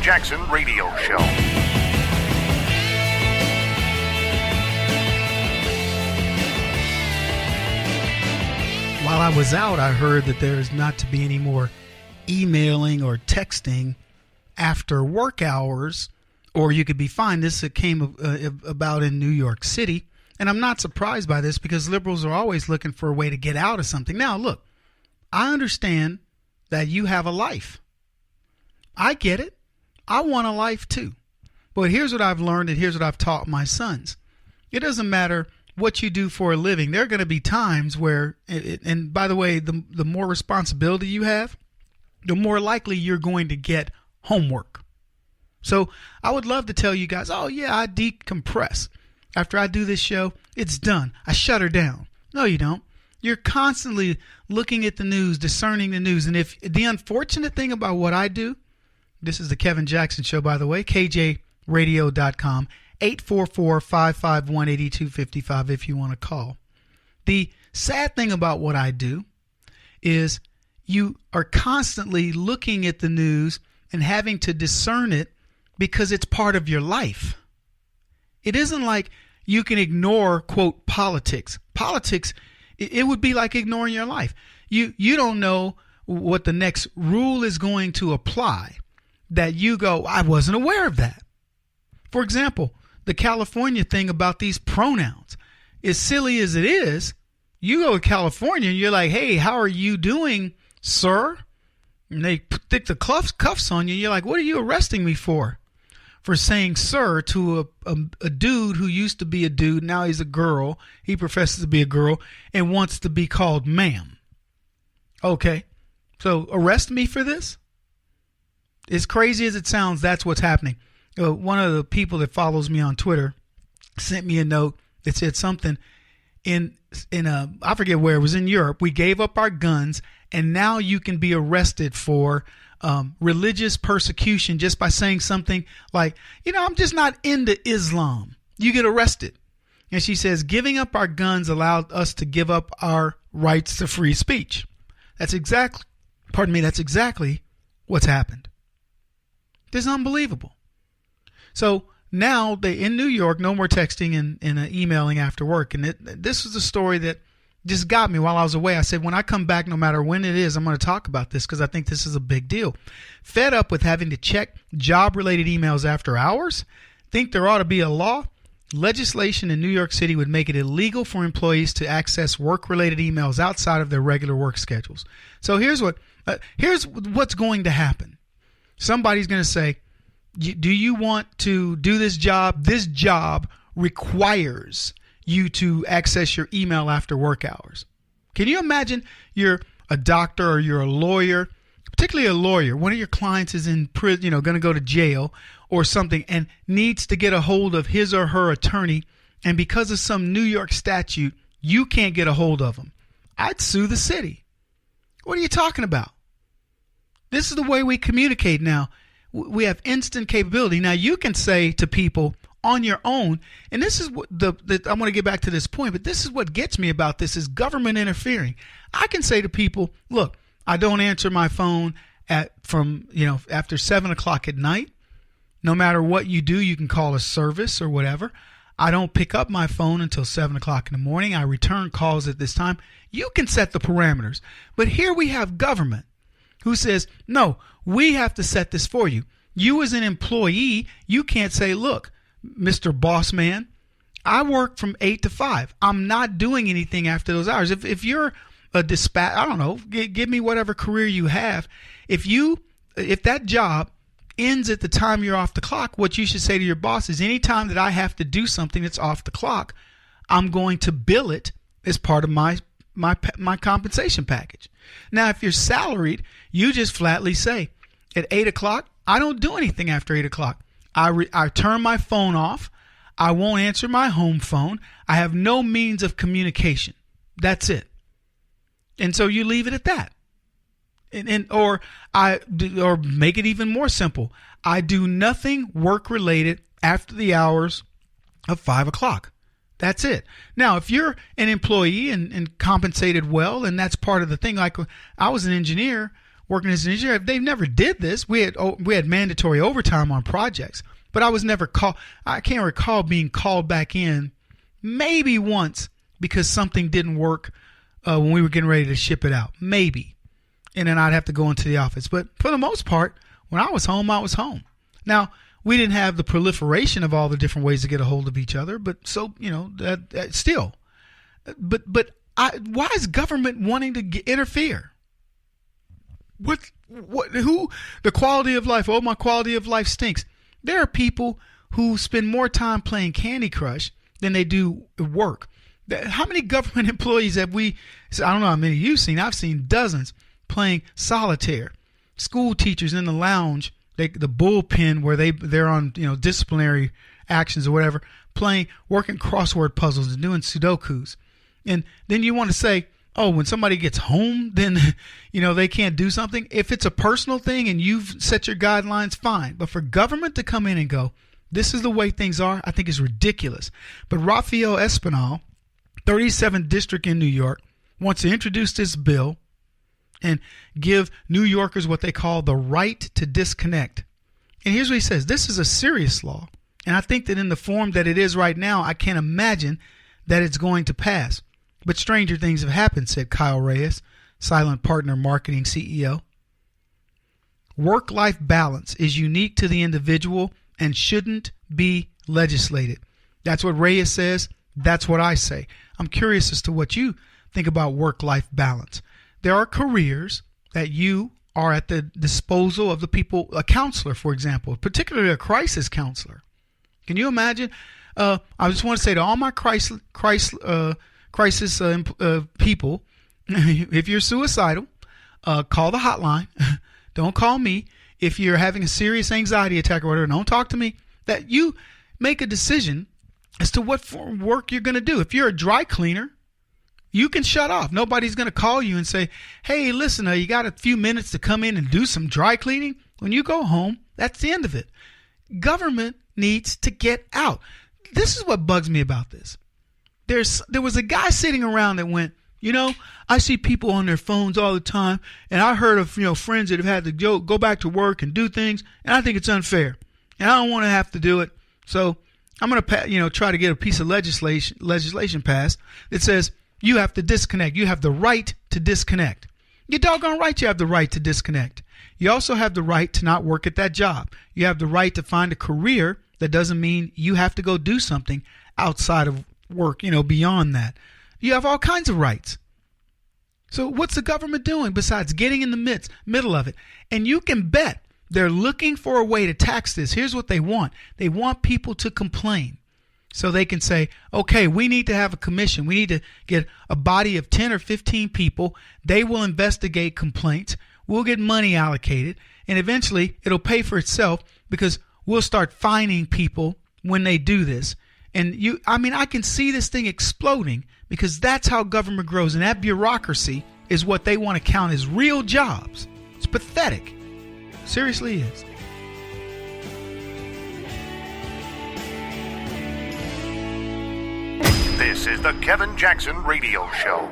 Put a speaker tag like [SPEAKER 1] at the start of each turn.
[SPEAKER 1] Jackson Radio Show.
[SPEAKER 2] While I was out, I heard that there is not to be any more emailing or texting after work hours, or you could be fined. This came about in New York City, and I'm not surprised by this because liberals are always looking for a way to get out of something. Now, look, I understand that you have a life. I get it. I want a life too. But here's what I've learned, and here's what I've taught my sons. It doesn't matter what you do for a living. There are going to be times where, and by the way, the more responsibility you have, the more likely you're going to get homework. So I would love to tell you guys, oh yeah, I decompress. After I do this show, it's done. I shut her down. No, you don't. You're constantly looking at the news, discerning the news. And if the unfortunate thing about what I do, this is the Kevin Jackson Show, by the way, KJRadio.com. 844-551-8255 if you want to call. The sad thing about what I do is you are constantly looking at the news and having to discern it because it's part of your life. It isn't like you can ignore, quote, politics. Politics, it would be like ignoring your life. You don't know what the next rule is going to apply that you go, I wasn't aware of that. For example, the California thing about these pronouns, as silly as it is, you go to California and you're like, hey, how are you doing, sir? And they stick the cuffs on you. And you're like, what are you arresting me for? For saying sir to a dude who used to be a dude. Now he's a girl. He professes to be a girl and wants to be called ma'am. Okay, so arrest me for this? As crazy as it sounds, that's what's happening. One of the people that follows me on Twitter sent me a note that said something in I forget where, it was in Europe. We gave up our guns and now you can be arrested for religious persecution just by saying something like, I'm just not into Islam. You get arrested. And she says, giving up our guns allowed us to give up our rights to free speech. That's exactly what's happened. This is unbelievable. So now in New York, no more texting and emailing after work. And this was a story that just got me while I was away. I said, when I come back, no matter when it is, I'm going to talk about this because I think this is a big deal. Fed up with having to check job-related emails after hours? Think there ought to be a law? Legislation in New York City would make it illegal for employees to access work-related emails outside of their regular work schedules. So here's what's going to happen. Somebody's going to say, do you want to do this job? This job requires you to access your email after work hours. Can you imagine you're a doctor or you're a lawyer, particularly a lawyer, one of your clients is in prison, going to go to jail or something and needs to get a hold of his or her attorney, and because of some New York statute, you can't get a hold of them. I'd sue the city. What are you talking about? This is the way we communicate now. We have instant capability. Now you can say to people on your own, and this is what I want to get back to this point, but this is what gets me about this is government interfering. I can say to people, look, I don't answer my phone after 7 o'clock at night. No matter what you do, you can call a service or whatever. I don't pick up my phone until 7 o'clock in the morning. I return calls at this time. You can set the parameters. But here we have government who says, no, we have to set this for you. You as an employee, you can't say, look, Mr. Boss Man, I work from 8 to 5. I'm not doing anything after those hours. If you're a dispatch, I don't know, give me whatever career you have. If that job ends at the time you're off the clock, what you should say to your boss is anytime that I have to do something that's off the clock, I'm going to bill it as part of my compensation package. Now, if you're salaried, you just flatly say, at 8 o'clock, I don't do anything after 8 o'clock. I turn my phone off. I won't answer my home phone. I have no means of communication. That's it. And so you leave it at that. Or make it even more simple. I do nothing work related after the hours of 5 o'clock. That's it. Now, if you're an employee and compensated well, and that's part of the thing. Like I was an engineer working as an engineer, they've never did this. We had mandatory overtime on projects, but I was never called. I can't recall being called back in, maybe once because something didn't work when we were getting ready to ship it out, maybe, and then I'd have to go into the office. But for the most part, when I was home, I was home. Now, we didn't have the proliferation of all the different ways to get a hold of each other, but so that still. But why is government wanting to interfere? Who? The quality of life. Oh, my quality of life stinks. There are people who spend more time playing Candy Crush than they do work. How many government employees have we? I don't know how many you've seen. I've seen dozens playing solitaire. School teachers in the lounge, the bullpen where they're on disciplinary actions or whatever, working crossword puzzles and doing Sudokus. And then you want to say, oh, when somebody gets home, then they can't do something. If it's a personal thing and you've set your guidelines, fine. But for government to come in and go, this is the way things are, I think is ridiculous. But Rafael Espinal, 37th District in New York, wants to introduce this bill and give New Yorkers what they call the right to disconnect. And here's what he says. This is a serious law. And I think that in the form that it is right now, I can't imagine that it's going to pass. But stranger things have happened, said Kyle Reyes, Silent Partner Marketing CEO. Work-life balance is unique to the individual and shouldn't be legislated. That's what Reyes says. That's what I say. I'm curious as to what you think about work-life balance. There are careers that you are at the disposal of the people, a counselor, for example, particularly a crisis counselor. Can you imagine? I just want to say to all my crisis people, if you're suicidal, call the hotline. Don't call me. If you're having a serious anxiety attack or whatever, don't talk to me. That you make a decision as to what work you're going to do. If you're a dry cleaner, you can shut off. Nobody's going to call you and say, hey, listen, you got a few minutes to come in and do some dry cleaning? When you go home, that's the end of it. Government needs to get out. This is what bugs me about this. There was a guy sitting around that went, I see people on their phones all the time, and I heard of friends that have had to go back to work and do things, and I think it's unfair, and I don't want to have to do it. So I'm going to try to get a piece of legislation passed that says you have to disconnect. You have the right to disconnect. You're doggone right you have the right to disconnect. You also have the right to not work at that job. You have the right to find a career that doesn't mean you have to go do something outside of work, beyond that. You have all kinds of rights. So what's the government doing besides getting in the middle of it? And you can bet they're looking for a way to tax this. Here's what they want. They want people to complain so they can say, okay, we need to have a commission. We need to get a body of 10 or 15 people. They will investigate complaints. We'll get money allocated, and eventually it'll pay for itself because we'll start fining people when they do this. And I can see this thing exploding because that's how government grows. And that bureaucracy is what they want to count as real jobs. It's pathetic. Seriously is.
[SPEAKER 1] This is the Kevin Jackson Radio Show.